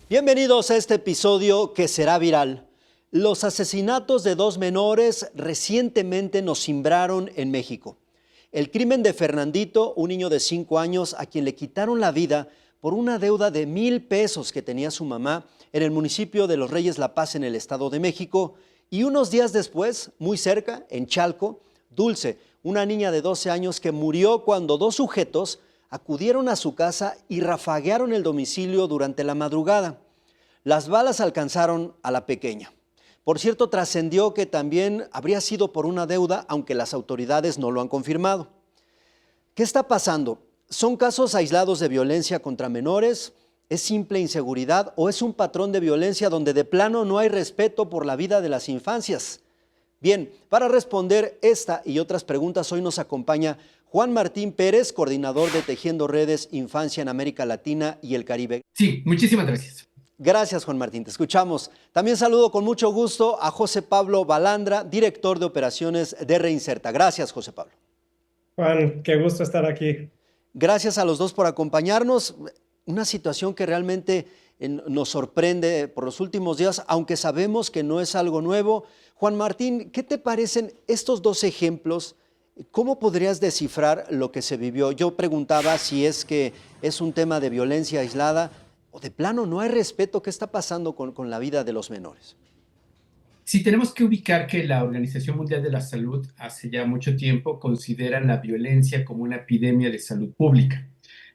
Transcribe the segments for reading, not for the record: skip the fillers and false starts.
Bienvenidos a este episodio que será viral. Los asesinatos de dos menores recientemente nos cimbraron en México. El crimen de Fernandito, un niño de 5 años a quien le quitaron la vida por una deuda de 1,000 pesos que tenía su mamá en el municipio de Los Reyes La Paz en el Estado de México. Y unos días después, muy cerca, en Chalco, Dulce, una niña de 12 años que murió cuando dos sujetos acudieron a su casa y rafaguearon el domicilio durante la madrugada. Las balas alcanzaron a la pequeña. Por cierto, trascendió que también habría sido por una deuda, aunque las autoridades no lo han confirmado. ¿Qué está pasando? ¿Son casos aislados de violencia contra menores? ¿Es simple inseguridad o es un patrón de violencia donde de plano no hay respeto por la vida de las infancias? Bien, para responder esta y otras preguntas, hoy nos acompaña Juan Martín Pérez, coordinador de Tejiendo Redes Infancia en América Latina y el Caribe. Sí, muchísimas gracias. Gracias, Juan Martín, te escuchamos. También saludo con mucho gusto a José Pablo Balandra, director de operaciones de Reinserta. Gracias, José Pablo. Juan, qué gusto estar aquí. Gracias a los dos por acompañarnos. Una situación que realmente nos sorprende por los últimos días, aunque sabemos que no es algo nuevo. Juan Martín, ¿qué te parecen estos dos ejemplos? ¿Cómo podrías descifrar lo que se vivió? Yo preguntaba si es que es un tema de violencia aislada o de plano no hay respeto. ¿Qué está pasando con la vida de los menores? Sí, tenemos que ubicar que la Organización Mundial de la Salud hace ya mucho tiempo considera la violencia como una epidemia de salud pública.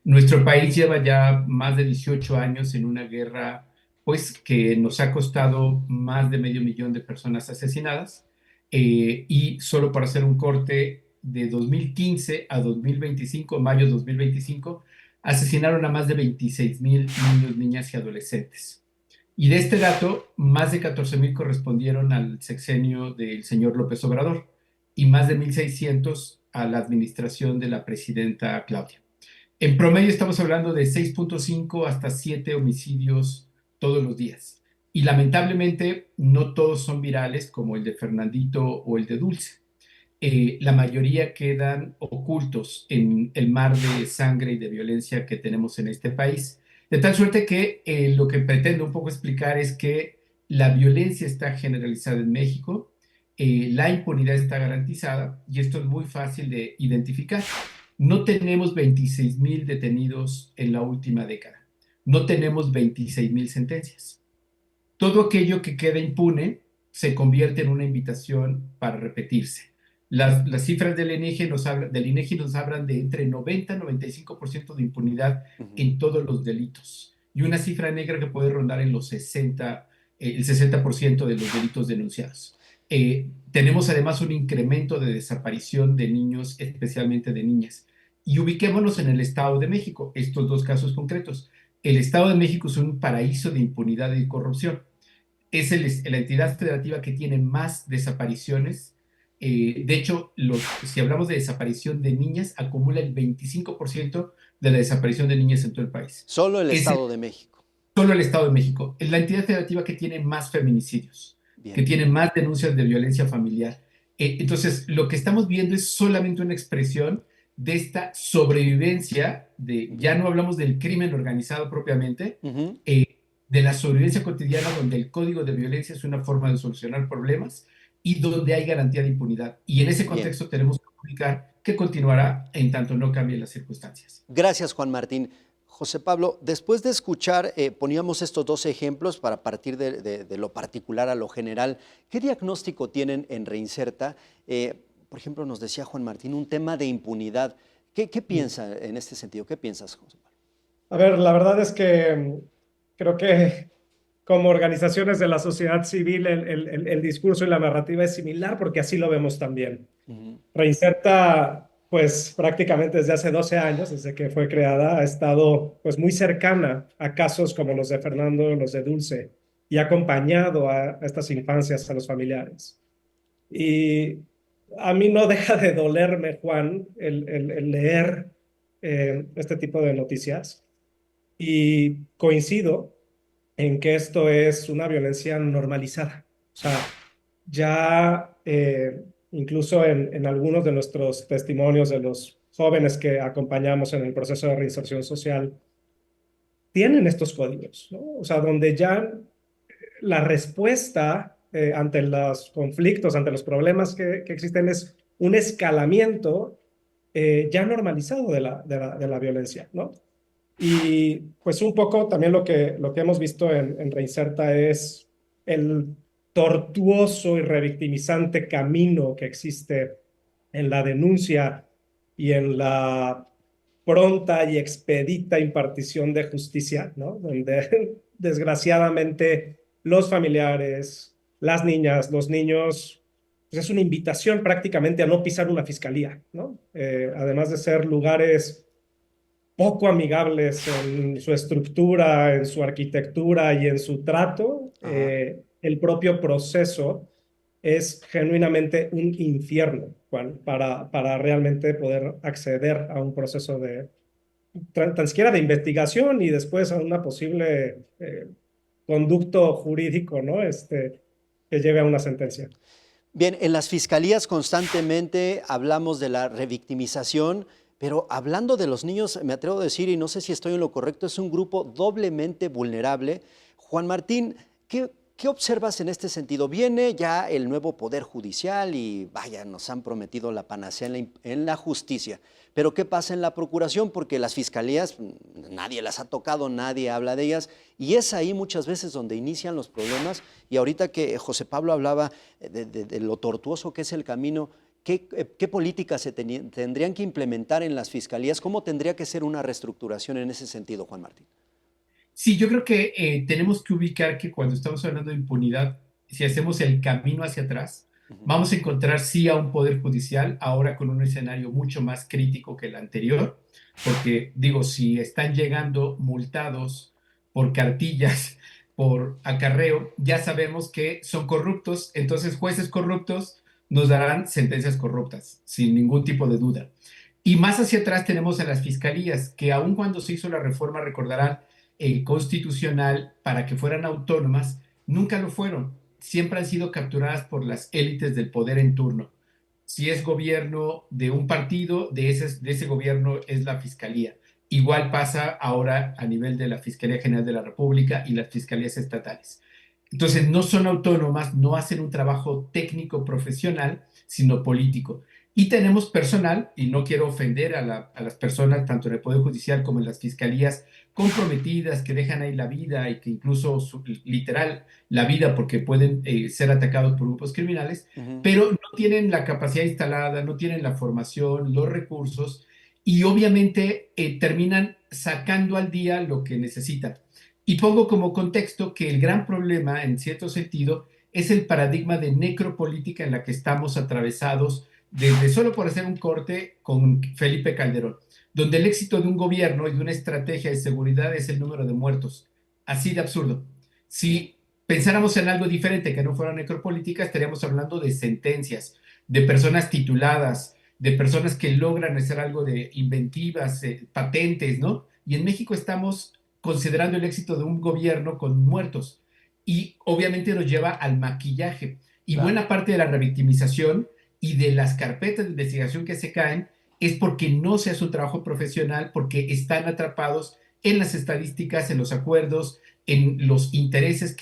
Nuestro país lleva ya más de 18 años en una guerra, pues, que nos ha costado más de 500,000 de personas asesinadas. Y solo para hacer un corte, de 2015 a 2025, mayo de 2025, asesinaron a más de 26,000 niños, niñas y adolescentes. Y de este dato, más de 14,000 correspondieron al sexenio del señor López Obrador y más de 1,600 a la administración de la presidenta Claudia. En promedio estamos hablando de 6,5 hasta 7 homicidios todos los días. Y lamentablemente no todos son virales como el de Fernandito o el de Dulce. La mayoría quedan ocultos en el mar de sangre y de violencia que tenemos en este país. De tal suerte que lo que pretendo un poco explicar es que la violencia está generalizada en México, la impunidad está garantizada y esto es muy fácil de identificar. No tenemos 26,000 detenidos en la última década. No tenemos 26,000 sentencias. Todo aquello que queda impune se convierte en una invitación para repetirse. Las cifras del INEGI nos hablan de entre 90 y 95% de impunidad en todos los delitos. Y una cifra negra que puede rondar en los 60, el 60% de los delitos denunciados. Tenemos además un incremento de desaparición de niños, especialmente de niñas. Y ubiquémonos en el Estado de México, estos dos casos concretos. El Estado de México es un paraíso de impunidad y corrupción. Es la entidad federativa que tiene más desapariciones. De hecho, si hablamos de desaparición de niñas, acumula el 25% de la desaparición de niñas en todo el país. Solo el Estado de México. Solo el Estado de México. Es la entidad federativa que tiene más feminicidios, que tiene más denuncias de violencia familiar. Entonces, lo que estamos viendo es solamente una expresión de esta sobrevivencia, ya no hablamos del crimen organizado propiamente, de la sobrevivencia cotidiana, donde el código de violencia es una forma de solucionar problemas y donde hay garantía de impunidad. Y en ese contexto tenemos que comunicar que continuará en tanto no cambien las circunstancias. Gracias, Juan Martín. José Pablo, después de escuchar, poníamos estos dos ejemplos para partir de lo particular a lo general. ¿Qué diagnóstico tienen en Reinserta? Por ejemplo, nos decía Juan Martín, un tema de impunidad. ¿Qué piensa en este sentido? ¿Qué piensas, José Pablo? A ver, la verdad es que creo que como organizaciones de la sociedad civil el discurso y la narrativa es similar porque así lo vemos también. Reinserta, pues prácticamente desde hace 12 años, desde que fue creada, ha estado pues muy cercana a casos como los de Fernando, los de Dulce, y ha acompañado a estas infancias, a los familiares. Y a mí no deja de dolerme, Juan, el leer este tipo de noticias. Y coincido en que esto es una violencia normalizada. O sea, ya incluso en algunos de nuestros testimonios de los jóvenes que acompañamos en el proceso de reinserción social, tienen estos códigos, ¿no? O sea, donde ya la respuesta ante los conflictos, ante los problemas que existen es un escalamiento ya normalizado de la violencia, ¿no? Y pues un poco también lo que hemos visto en Reinserta es el tortuoso y revictimizante camino que existe en la denuncia y en la pronta y expedita impartición de justicia, ¿no? Donde desgraciadamente los familiares, las niñas, los niños, pues es una invitación prácticamente a no pisar una fiscalía, ¿no? Además de ser lugares poco amigables en su estructura, en su arquitectura y en su trato, Ajá. el propio proceso es genuinamente un infierno, Juan, para realmente poder acceder a un proceso de tan siquiera de investigación y después a una posible conducto jurídico, ¿no? Que lleve a una sentencia. Bien, en las fiscalías constantemente hablamos de la revictimización, pero hablando de los niños, me atrevo a decir, y no sé si estoy en lo correcto, es un grupo doblemente vulnerable. Juan Martín, ¿qué observas en este sentido? Viene ya el nuevo Poder Judicial y vaya, nos han prometido la panacea en la justicia. Pero ¿qué pasa en la procuración? Porque las fiscalías, nadie las ha tocado, nadie habla de ellas, y es ahí muchas veces donde inician los problemas. Y ahorita que José Pablo hablaba de lo tortuoso que es el camino, ¿qué políticas se tendrían que implementar en las fiscalías? ¿Cómo tendría que ser una reestructuración en ese sentido, Juan Martín? Sí, yo creo que tenemos que ubicar que cuando estamos hablando de impunidad, si hacemos el camino hacia atrás, Ujú. vamos a encontrar sí a un poder judicial, ahora con un escenario mucho más crítico que el anterior, porque digo, si están llegando multados por cartillas, por acarreo, ya sabemos que son corruptos, entonces jueces corruptos nos darán sentencias corruptas, sin ningún tipo de duda. Y más hacia atrás tenemos a las fiscalías, que aun cuando se hizo la reforma, recordarán, constitucional para que fueran autónomas, nunca lo fueron. Siempre han sido capturadas por las élites del poder en turno. Si es gobierno de un partido, de ese gobierno es la fiscalía. Igual pasa ahora a nivel de la Fiscalía General de la República y las fiscalías estatales. Entonces, no son autónomas, no hacen un trabajo técnico profesional, sino político. Y tenemos personal, y no quiero ofender a las personas, tanto en el Poder Judicial como en las fiscalías, comprometidas, que dejan ahí la vida y que incluso literal la vida porque pueden ser atacados por grupos criminales, Ujú. pero no tienen la capacidad instalada, no tienen la formación, los recursos y obviamente terminan sacando al día lo que necesitan. Y pongo como contexto que el gran problema, en cierto sentido, es el paradigma de necropolítica en la que estamos atravesados desde solo por hacer un corte con Felipe Calderón, donde el éxito de un gobierno y de una estrategia de seguridad es el número de muertos. Así de absurdo. Sí. Si pensáramos en algo diferente que no fuera necropolítica, estaríamos hablando de sentencias, de personas tituladas, de personas que logran hacer algo de inventivas, patentes, ¿no? Y en México estamos considerando el éxito de un gobierno con muertos. Y obviamente nos lleva al maquillaje. Y Claro. buena parte de la revictimización y de las carpetas de investigación que se caen es porque no se hace un trabajo profesional, porque están atrapados en las estadísticas, en los acuerdos, en los intereses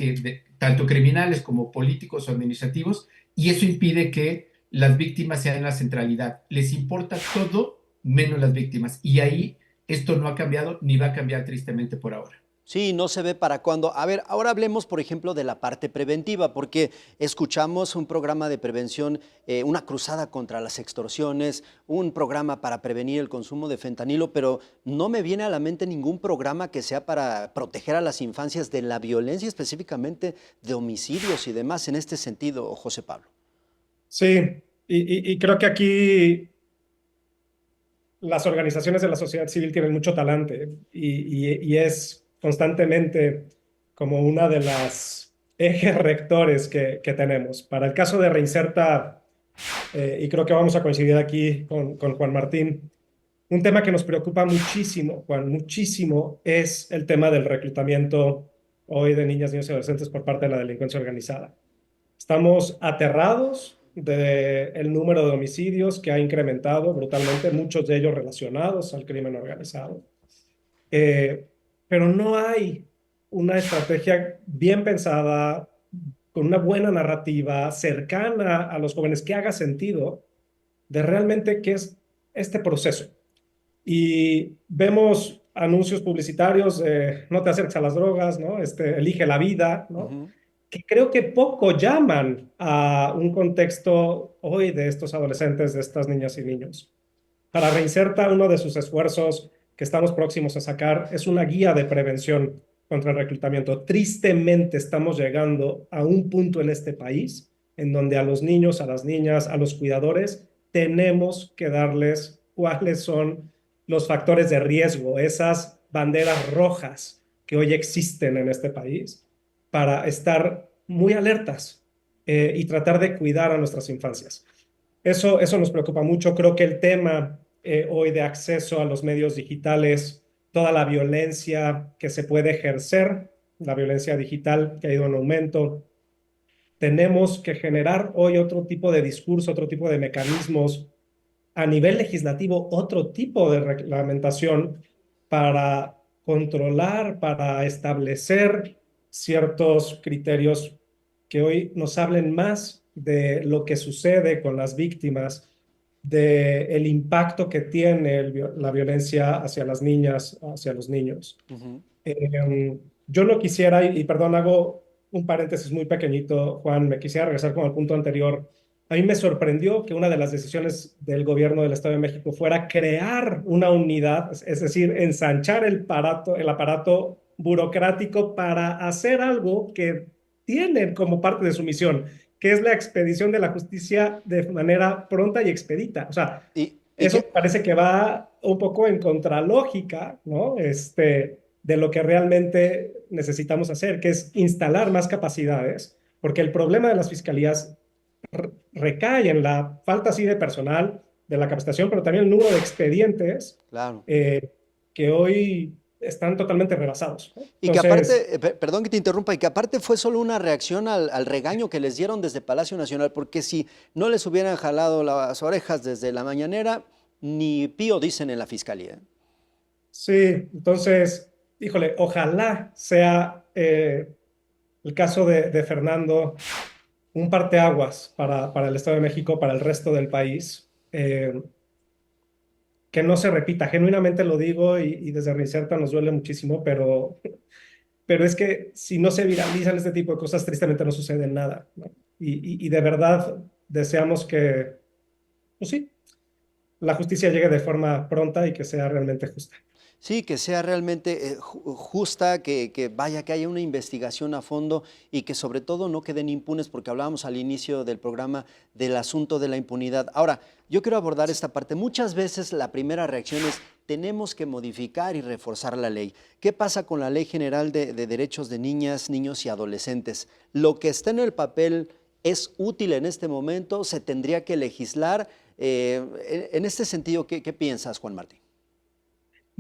tanto criminales como políticos o administrativos, y eso impide que las víctimas sean la centralidad. Les importa todo menos las víctimas. Y ahí esto no ha cambiado ni va a cambiar tristemente por ahora. Sí, no se ve para cuándo. A ver, ahora hablemos, por ejemplo, de la parte preventiva, porque escuchamos un programa de prevención, una cruzada contra las extorsiones, un programa para prevenir el consumo de fentanilo, pero no me viene a la mente ningún programa que sea para proteger a las infancias de la violencia, específicamente de homicidios y demás, en este sentido, José Pablo. Sí, y creo que aquí las organizaciones de la sociedad civil tienen mucho talante y es constantemente como una de las ejes rectores que tenemos. Para el caso de Reinserta, y creo que vamos a coincidir aquí con Juan Martín, un tema que nos preocupa muchísimo, Juan, muchísimo, es el tema del reclutamiento hoy de niñas, niños y adolescentes por parte de la delincuencia organizada. Estamos aterrados del número de homicidios que ha incrementado brutalmente, muchos de ellos relacionados al crimen organizado. Eh, pero no hay una estrategia bien pensada, con una buena narrativa, cercana a los jóvenes, que haga sentido de realmente qué es este proceso. Y vemos anuncios publicitarios, no te acerques a las drogas, ¿no? Elige la vida, ¿no? Ujú. Que creo que poco llaman a un contexto hoy de estos adolescentes, de estas niñas y niños. Para Reinserta, uno de sus esfuerzos que estamos próximos a sacar es una guía de prevención contra el reclutamiento. Tristemente estamos llegando a un punto en este país en donde a los niños, a las niñas, a los cuidadores, tenemos que darles cuáles son los factores de riesgo, esas banderas rojas que hoy existen en este país, para estar muy alertas y tratar de cuidar a nuestras infancias. Eso nos preocupa mucho. Creo que el tema hoy de acceso a los medios digitales, toda la violencia que se puede ejercer, la violencia digital que ha ido en aumento, tenemos que generar hoy otro tipo de discurso, otro tipo de mecanismos a nivel legislativo, otro tipo de reglamentación para controlar, para establecer ciertos criterios que hoy nos hablen más de lo que sucede con las víctimas, de el impacto que tiene la violencia hacia las niñas, hacia los niños. Ujú. Yo no quisiera, y perdón, hago un paréntesis muy pequeñito, Juan, me quisiera regresar con el punto anterior. A mí me sorprendió que una de las decisiones del gobierno del Estado de México fuera crear una unidad, es decir, ensanchar el aparato burocrático para hacer algo que tienen como parte de su misión, que es la expedición de la justicia de manera pronta y expedita. O sea, Y eso que, parece que va un poco en contralógica, ¿no? De lo que realmente necesitamos hacer, que es instalar más capacidades, porque el problema de las fiscalías recae en la falta así de personal, de la capacitación, pero también el número de expedientes claro. que hoy están totalmente rebasados, ¿no? Y que Entonces, aparte, perdón que te interrumpa, y que aparte fue solo una reacción al regaño que les dieron desde Palacio Nacional, porque si no les hubieran jalado las orejas desde la mañanera, ni pío dicen en la fiscalía. sí, entonces, híjole, ojalá sea el caso de Fernando un parteaguas para el Estado de México, para el resto del país. Que no se repita. Genuinamente lo digo y desde Reinserta nos duele muchísimo, pero es que si no se viralizan este tipo de cosas, tristemente no sucede nada, ¿no? Y de verdad deseamos que, pues sí, la justicia llegue de forma pronta y que sea realmente justa. Sí, que sea realmente justa, vaya, que haya una investigación a fondo y que sobre todo no queden impunes, porque hablábamos al inicio del programa del asunto de la impunidad. Ahora, yo quiero abordar esta parte. Muchas veces la primera reacción es: tenemos que modificar y reforzar la ley. ¿Qué pasa con la Ley General de Derechos de Niñas, Niños y Adolescentes? ¿Lo que está en el papel es útil en este momento? ¿Se tendría que legislar? En este sentido, ¿qué piensas, Juan Martín?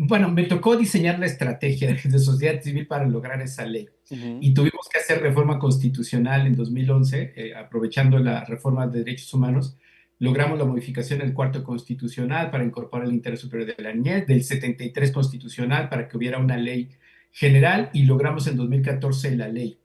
Bueno, me tocó diseñar la estrategia de sociedad civil para lograr esa ley Ujú. y tuvimos que hacer reforma constitucional en 2011, aprovechando la reforma de derechos humanos, logramos la modificación del cuarto constitucional para incorporar el interés superior de la niñez, del 73 constitucional para que hubiera una ley general y logramos en 2014 la ley.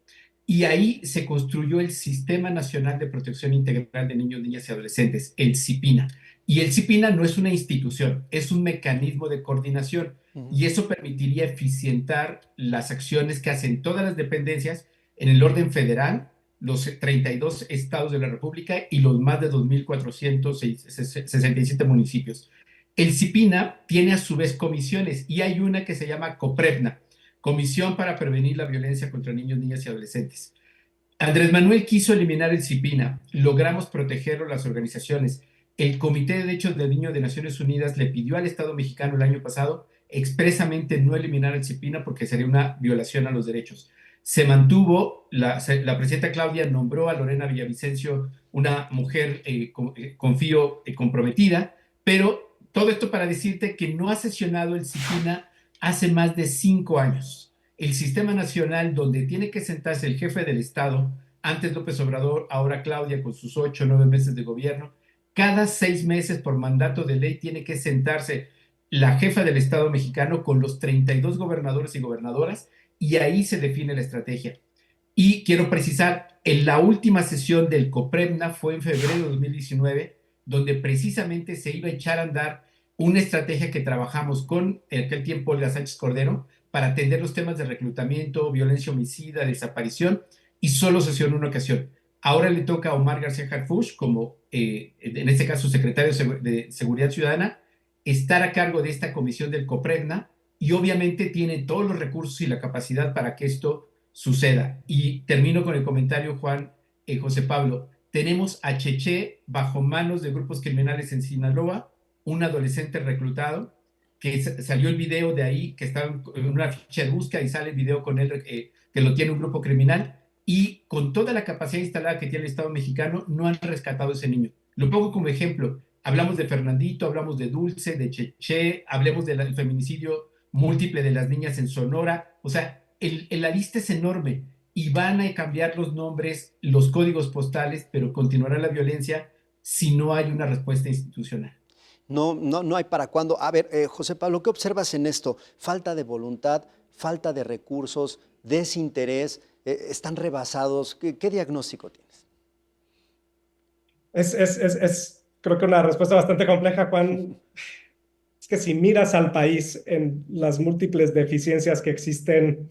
Y ahí se construyó el Sistema Nacional de Protección Integral de Niños, Niñas y Adolescentes, el CIPINA. Y el CIPINA no es una institución, es un mecanismo de coordinación Ujú. y eso permitiría eficientar las acciones que hacen todas las dependencias en el orden federal, los 32 estados de la República y los más de 2.467 municipios. El CIPINA tiene a su vez comisiones y hay una que se llama COPREVNA, Comisión para Prevenir la Violencia contra Niños, Niñas y Adolescentes. Andrés Manuel quiso eliminar el CIPINA, logramos protegerlo las organizaciones. El Comité de Derechos del Niño de Naciones Unidas le pidió al Estado mexicano el año pasado expresamente no eliminar el CIPINA porque sería una violación a los derechos. Se mantuvo, la presidenta Claudia nombró a Lorena Villavicencio una mujer, confío, comprometida, pero todo esto para decirte que no ha sesionado el CIPINA hace más de 5 años. El sistema nacional donde tiene que sentarse el jefe del Estado, antes López Obrador, ahora Claudia con sus 8 o 9 meses de gobierno, cada 6 meses por mandato de ley tiene que sentarse la jefa del Estado mexicano con los 32 gobernadores y gobernadoras, y ahí se define la estrategia. Y quiero precisar, en la última sesión del COPREMNA fue en febrero de 2019, donde precisamente se iba a echar a andar una estrategia que trabajamos con, en aquel tiempo, Olga Sánchez Cordero, para atender los temas de reclutamiento, violencia homicida, desaparición, y solo sesionó una ocasión. Ahora le toca a Omar García Harfuch, como en este caso secretario de Seguridad Ciudadana, estar a cargo de esta comisión del COPREMNA, y obviamente tiene todos los recursos y la capacidad para que esto suceda. Y termino con el comentario, Juan, José Pablo. Tenemos a Cheche bajo manos de grupos criminales en Sinaloa, un adolescente reclutado, que salió el video de ahí, que está en una ficha de búsqueda y sale el video con él, que lo tiene un grupo criminal, y con toda la capacidad instalada que tiene el Estado mexicano, no han rescatado a ese niño. Lo pongo como ejemplo. Hablamos de Fernandito, hablamos de Dulce, de Cheche, hablemos del feminicidio múltiple de las niñas en Sonora. O sea, la lista es enorme y van a cambiar los nombres, los códigos postales, pero continuará la violencia si no hay una respuesta institucional. No hay para cuándo. A ver, José Pablo, ¿qué observas en esto? Falta de voluntad, falta de recursos, desinterés, están rebasados. ¿Qué diagnóstico tienes? Creo que una respuesta bastante compleja, Juan. Es que si miras al país en las múltiples deficiencias que existen,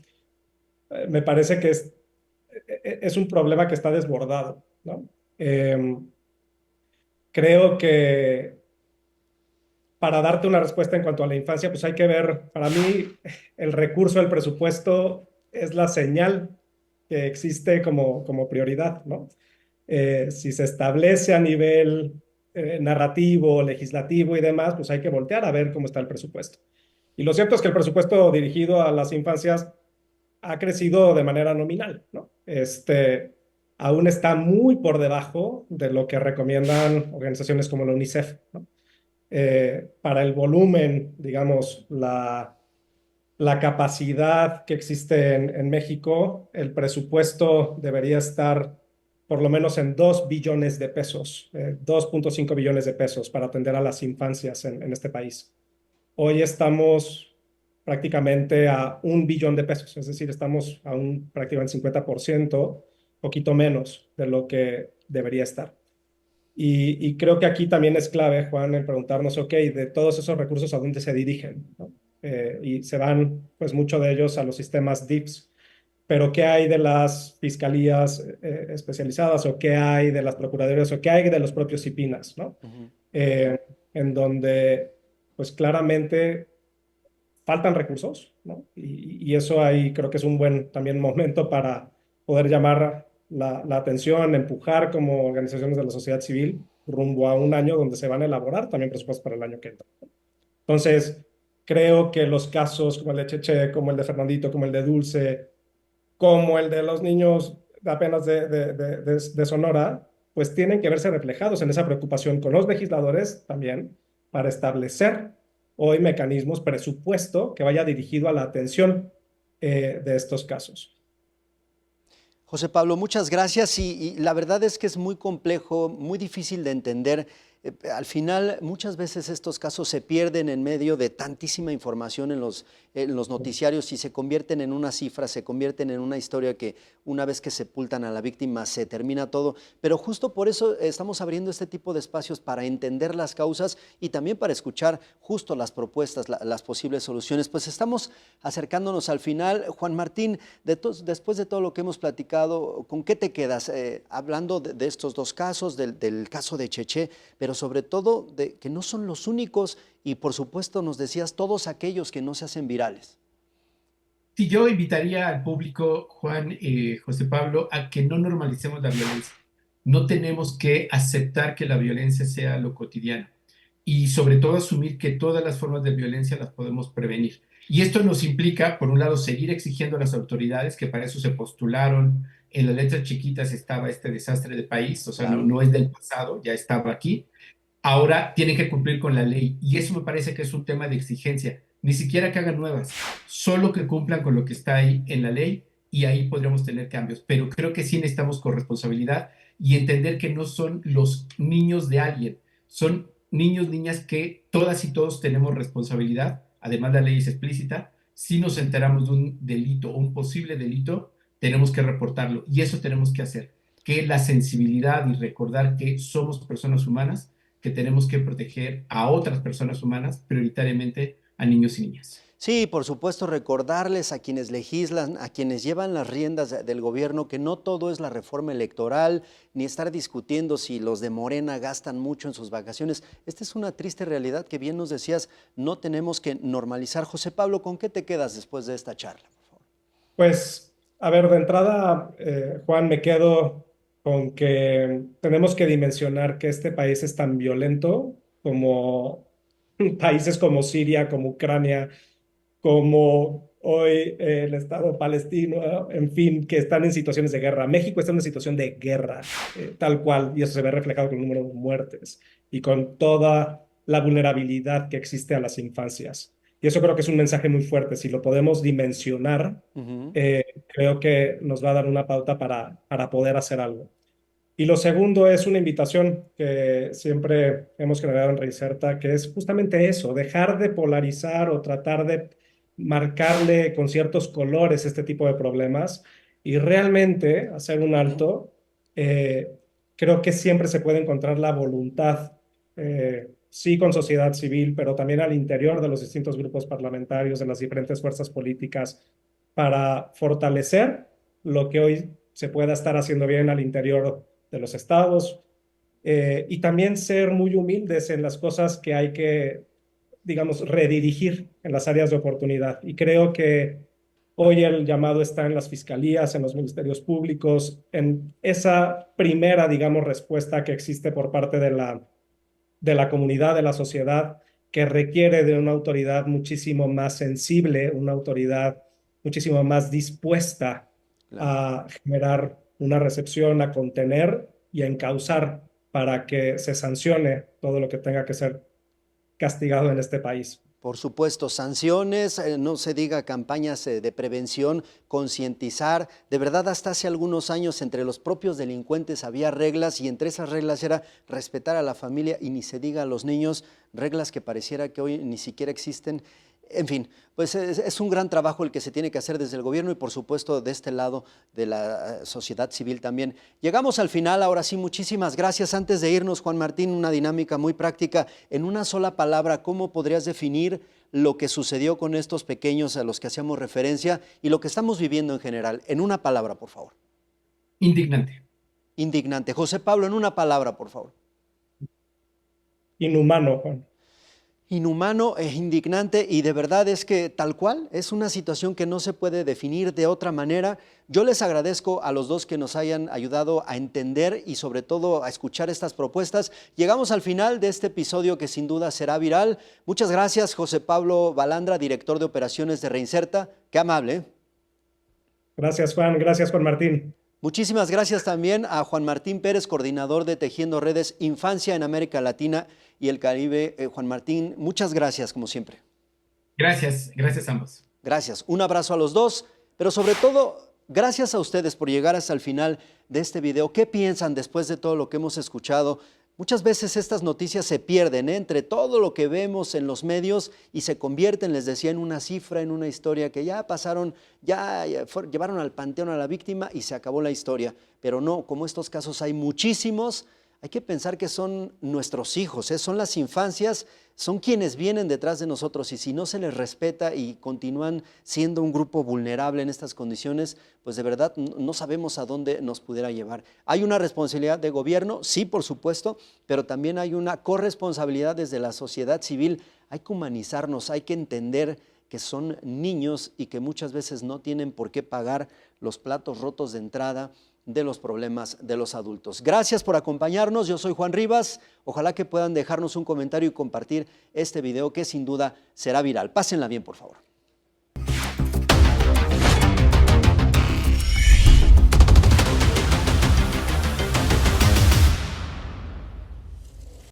me parece que es un problema que está desbordado, ¿no? Creo que para darte una respuesta en cuanto a la infancia, pues hay que ver, para mí, el recurso del presupuesto es la señal que existe como prioridad, ¿no? Si se establece a nivel narrativo, legislativo y demás, pues hay que voltear a ver cómo está el presupuesto. Y lo cierto es que el presupuesto dirigido a las infancias ha crecido de manera nominal, ¿no? Aún está muy por debajo de lo que recomiendan organizaciones como la UNICEF, ¿no? Para el volumen, digamos, la capacidad que existe en México, el presupuesto debería estar por lo menos en 2 billones de pesos, 2.5 billones de pesos para atender a las infancias en este país. Hoy estamos prácticamente a 1 billón de pesos, es decir, estamos a un prácticamente 50%, poquito menos de lo que debería estar. Y creo que aquí también es clave, Juan, el preguntarnos, ok, de todos esos recursos, ¿a dónde se dirigen? ¿No? Y se van, pues, mucho de ellos a los sistemas DIPS. Pero ¿qué hay de las fiscalías especializadas? ¿O qué hay de las procuradurías? ¿O qué hay de los propios CIPINAS? ¿No? En donde, pues, claramente faltan recursos, ¿no? Y eso ahí creo que es un buen también momento para poder llamar la atención, empujar como organizaciones de la sociedad civil rumbo a un año donde se van a elaborar también presupuestos para el año que entra. Entonces, creo que los casos como el de Cheche, como el de Fernandito, como el de Dulce, como el de los niños apenas de Sonora, pues tienen que verse reflejados en esa preocupación con los legisladores también para establecer hoy mecanismos, presupuesto que vaya dirigido a la atención de estos casos. José Pablo, muchas gracias y la verdad es que es muy complejo, muy difícil de entender. Al final, muchas veces estos casos se pierden en medio de tantísima información en los noticiarios y se convierten en una cifra, se convierten en una historia que una vez que sepultan a la víctima se termina todo. Pero justo por eso estamos abriendo este tipo de espacios para entender las causas y también para escuchar justo las propuestas, las posibles soluciones. Pues estamos acercándonos al final. Juan Martín, después de todo lo que hemos platicado, ¿con qué te quedas? Hablando de estos dos casos, del caso de Cheche, pero sobre todo de que no son los únicos y por supuesto nos decías todos aquellos que no se hacen virales. Sí, yo invitaría al público, Juan, José Pablo, a que no normalicemos la violencia. No tenemos que aceptar que la violencia sea lo cotidiano y sobre todo asumir que todas las formas de violencia las podemos prevenir. Y esto nos implica, por un lado, seguir exigiendo a las autoridades, que para eso se postularon, en las letras chiquitas estaba este desastre de país, o sea, Claro. no es del pasado, ya estaba aquí. Ahora tienen que cumplir con la ley y eso me parece que es un tema de exigencia. Ni siquiera que hagan nuevas, solo que cumplan con lo que está ahí en la ley y ahí podríamos tener cambios. Pero creo que sí necesitamos corresponsabilidad y entender que no son los niños de alguien, son niños, niñas que todas y todos tenemos responsabilidad, además la ley es explícita, si nos enteramos de un delito o un posible delito, tenemos que reportarlo y eso tenemos que hacer, que la sensibilidad y recordar que somos personas humanas, que tenemos que proteger a otras personas humanas, prioritariamente a niños y niñas. Sí, por supuesto, recordarles a quienes legislan, a quienes llevan las riendas del gobierno, que no todo es la reforma electoral, ni estar discutiendo si los de Morena gastan mucho en sus vacaciones. Esta es una triste realidad que bien nos decías, no tenemos que normalizar. José Pablo, ¿con qué te quedas después de esta charla, por favor? Pues, a ver, de entrada, Juan, me quedo con que tenemos que dimensionar que este país es tan violento como países como Siria, como Ucrania, como hoy el Estado palestino, en fin, que están en situaciones de guerra. México está en una situación de guerra, tal cual, y eso se ve reflejado con el número de muertes y con toda la vulnerabilidad que existe a las infancias. Y eso creo que es un mensaje muy fuerte. Si lo podemos dimensionar, creo que nos va a dar una pauta para poder hacer algo. Y lo segundo es una invitación que siempre hemos generado en Reinserta, que es justamente eso, dejar de polarizar o tratar de marcarle con ciertos colores este tipo de problemas y realmente hacer un alto. Creo que siempre se puede encontrar la voluntad, sí con sociedad civil, pero también al interior de los distintos grupos parlamentarios, de las diferentes fuerzas políticas, para fortalecer lo que hoy se pueda estar haciendo bien al interior de los estados, y también ser muy humildes en las cosas que hay que, digamos, redirigir en las áreas de oportunidad. Y creo que hoy el llamado está en las fiscalías, en los ministerios públicos, en esa primera, digamos, respuesta que existe por parte de la comunidad, de la sociedad, que requiere de una autoridad muchísimo más sensible, una autoridad muchísimo más dispuesta Claro. a generar una recepción, a contener y a encauzar para que se sancione todo lo que tenga que ser castigado en este país. Por supuesto, sanciones, no se diga campañas de prevención, concientizar. De verdad, hasta hace algunos años entre los propios delincuentes había reglas y entre esas reglas era respetar a la familia y ni se diga a los niños, reglas que pareciera que hoy ni siquiera existen. En fin, pues es un gran trabajo el que se tiene que hacer desde el gobierno y por supuesto de este lado de la sociedad civil también. Llegamos al final, ahora sí, muchísimas gracias. Antes de irnos, Juan Martín, una dinámica muy práctica. En una sola palabra, ¿cómo podrías definir lo que sucedió con estos pequeños a los que hacíamos referencia y lo que estamos viviendo en general? En una palabra, por favor. Indignante. Indignante. José Pablo, en una palabra, por favor. Inhumano, Juan. Inhumano e indignante, y de verdad es que tal cual es una situación que no se puede definir de otra manera. Yo les agradezco a los dos que nos hayan ayudado a entender y sobre todo a escuchar estas propuestas. Llegamos al final de este episodio que sin duda será viral. Muchas gracias, José Pablo Balandra, director de operaciones de Reinserta. Qué amable, ¿eh? Gracias, Juan. Gracias, Juan Martín. Muchísimas gracias también a Juan Martín Pérez, coordinador de Tejiendo Redes Infancia en América Latina y el Caribe. Juan Martín, muchas gracias como siempre. Gracias a ambos. Gracias, un abrazo a los dos, pero sobre todo, gracias a ustedes por llegar hasta el final de este video. ¿Qué piensan después de todo lo que hemos escuchado? Muchas veces estas noticias se pierden entre todo lo que vemos en los medios y se convierten, les decía, en una cifra, en una historia que ya pasaron, llevaron al panteón a la víctima y se acabó la historia. Pero no, como estos casos hay muchísimos, hay que pensar que son nuestros hijos, son las infancias, son quienes vienen detrás de nosotros y si no se les respeta y continúan siendo un grupo vulnerable en estas condiciones, pues de verdad no sabemos a dónde nos pudiera llevar. Hay una responsabilidad de gobierno, sí, por supuesto, pero también hay una corresponsabilidad desde la sociedad civil. Hay que humanizarnos, hay que entender que son niños y que muchas veces no tienen por qué pagar los platos rotos de entrada de los problemas de los adultos. Gracias por acompañarnos, yo soy Juan Rivas, ojalá que puedan dejarnos un comentario y compartir este video que sin duda será viral. Pásenla bien, por favor.